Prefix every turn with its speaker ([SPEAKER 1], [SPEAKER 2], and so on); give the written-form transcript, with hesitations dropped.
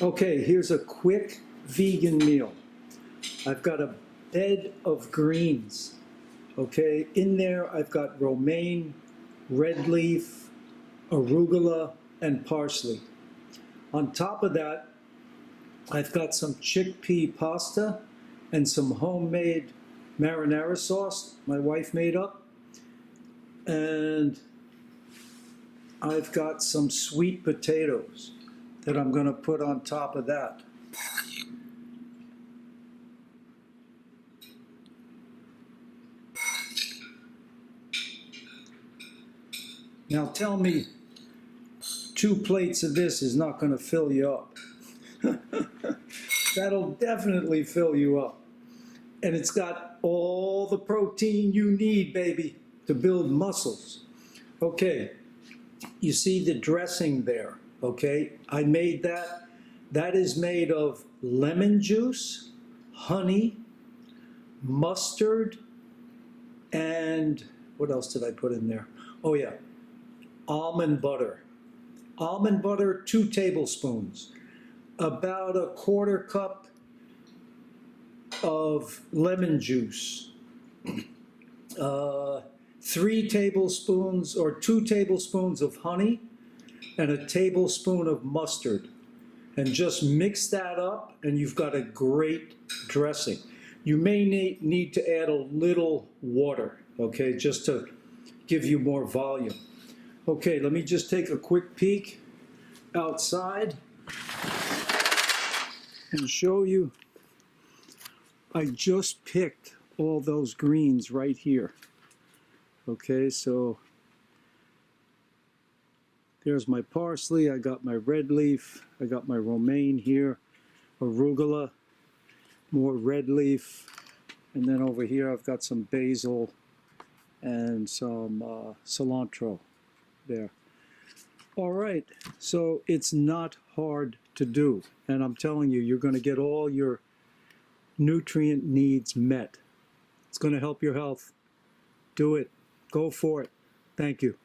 [SPEAKER 1] Okay, here's a quick vegan meal. I've got a bed of greens. Okay, in there I've got romaine, red leaf, arugula, and parsley. On top of that, I've got some chickpea pasta and some homemade marinara sauce my wife made up. And I've got some sweet potatoes that I'm going to put on top of that. Now tell me, 2 plates of this is not going to fill you up. That'll definitely fill you up. And it's got all the protein you need, baby, to build muscles. Okay, you see the dressing there, okay? I made that. That is made of lemon juice, honey, mustard, and what else did I put in there? Oh yeah, almond butter. Almond butter, 2 tablespoons. About a 1/4 cup of lemon juice. 3 tablespoons or 2 tablespoons of honey and a tablespoon of mustard. And just mix that up and you've got a great dressing. You may need to add a little water, okay, just to give you more volume. Okay, let me just take a quick peek outside and show you. I just picked all those greens right here. Okay, so there's my parsley, I got my red leaf, I got my romaine here, arugula, more red leaf, and then over here I've got some basil and some cilantro there. All right, so it's not hard to do, and I'm telling you, you're going to get all your nutrient needs met. It's going to help your health. Do it. Go for it. Thank you.